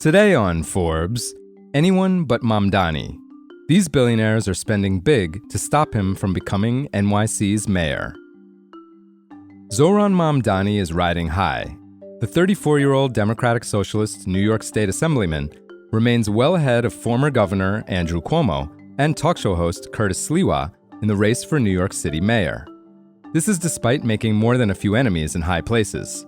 Today on Forbes, anyone but Mamdani. These billionaires are spending big to stop him from becoming NYC's mayor. Zohran Mamdani is riding high. The 34-year-old Democratic Socialist New York State Assemblyman remains well ahead of former Governor Andrew Cuomo and talk show host Curtis Sliwa in the race for New York City mayor. This is despite making more than a few enemies in high places.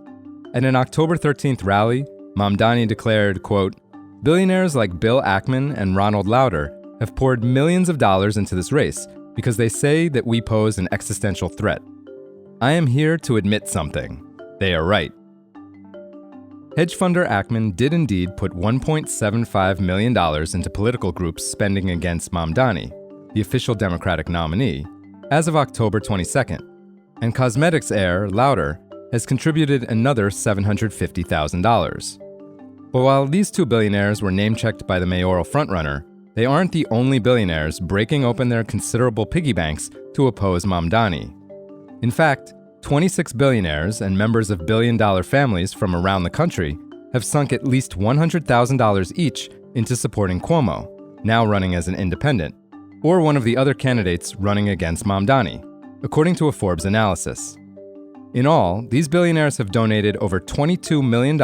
At an October 13th rally, Mamdani declared, quote, "Billionaires like Bill Ackman and Ronald Lauder have poured millions of dollars into this race because they say that we pose an existential threat. I am here to admit something. They are right." Hedge funder Ackman did indeed put $1.75 million into political groups spending against Mamdani, the official Democratic nominee, as of October 22nd, and cosmetics heir Lauder has contributed another $750,000. But while these two billionaires were name-checked by the mayoral frontrunner, they aren't the only billionaires breaking open their considerable piggy banks to oppose Mamdani. In fact, 26 billionaires and members of billion-dollar families from around the country have sunk at least $100,000 each into supporting Cuomo, now running as an independent, or one of the other candidates running against Mamdani, according to a Forbes analysis. In all, these billionaires have donated over $22 million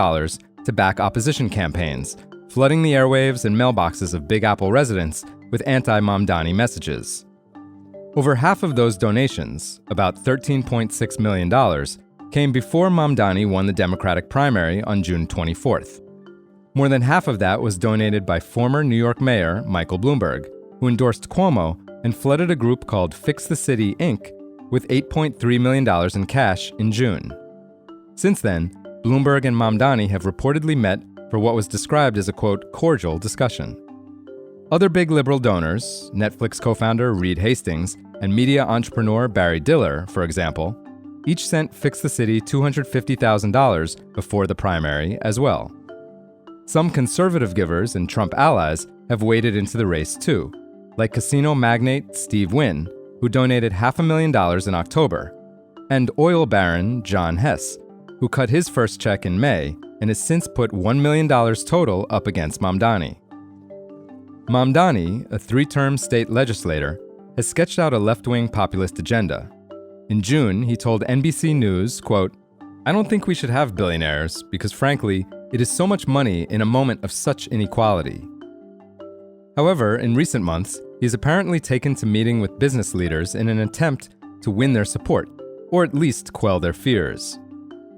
to back opposition campaigns, flooding the airwaves and mailboxes of Big Apple residents with anti-Mamdani messages. Over half of those donations, about $13.6 million, came before Mamdani won the Democratic primary on June 24th. More than half of that was donated by former New York Mayor Michael Bloomberg, who endorsed Cuomo and flooded a group called Fix the City, Inc. with $8.3 million in cash in June. Since then, Bloomberg and Mamdani have reportedly met for what was described as a, quote, cordial discussion. Other big liberal donors, Netflix co-founder Reed Hastings and media entrepreneur Barry Diller, for example, each sent Fix the City $250,000 before the primary as well. Some conservative givers and Trump allies have waded into the race too, like casino magnate Steve Wynn, who donated $500,000 in October, and oil baron John Hess, who cut his first check in May and has since put $1 million total up against Mamdani. Mamdani, a three-term state legislator, has sketched out a left-wing populist agenda. In June, he told NBC News, quote, "I don't think we should have billionaires because, frankly, it is so much money in a moment of such inequality." However, in recent months, he's apparently taken to meeting with business leaders in an attempt to win their support, or at least quell their fears.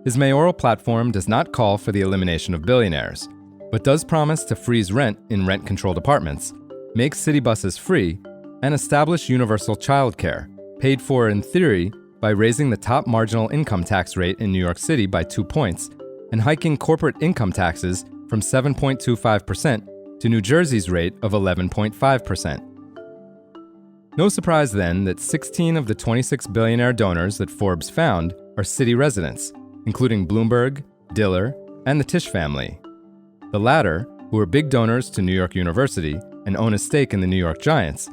His mayoral platform does not call for the elimination of billionaires, but does promise to freeze rent in rent-controlled apartments, make city buses free, and establish universal childcare, paid for in theory by raising the top marginal income tax rate in New York City by 2 points and hiking corporate income taxes from 7.25% to New Jersey's rate of 11.5%. No surprise then that 16 of the 26 billionaire donors that Forbes found are city residents, including Bloomberg, Diller, and the Tisch family. The latter, who are big donors to New York University and own a stake in the New York Giants,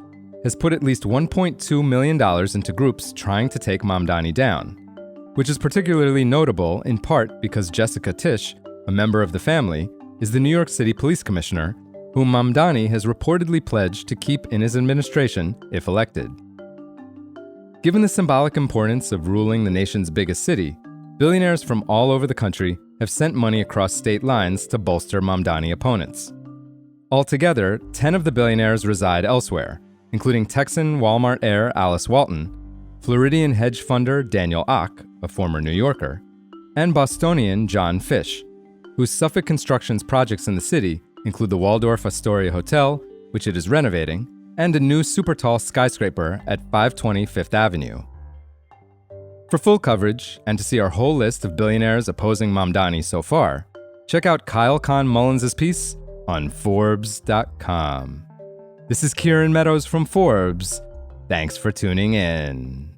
has put at least $1.2 million into groups trying to take Mamdani down, which is particularly notable in part because Jessica Tisch, a member of the family, is the New York City Police Commissioner, whom Mamdani has reportedly pledged to keep in his administration if elected. Given the symbolic importance of ruling the nation's biggest city, billionaires from all over the country have sent money across state lines to bolster Mamdani opponents. Altogether, 10 of the billionaires reside elsewhere, including Texan Walmart heir Alice Walton, Floridian hedge funder Daniel Ock, a former New Yorker, and Bostonian John Fish, whose Suffolk Construction's projects in the city include the Waldorf Astoria Hotel, which it is renovating, and a new super-tall skyscraper at 520 Fifth Avenue. For full coverage, and to see our whole list of billionaires opposing Mamdani so far, check out Kyle Kahn-Mullins' piece on forbes.com. This is Kieran Meadows from Forbes. Thanks for tuning in.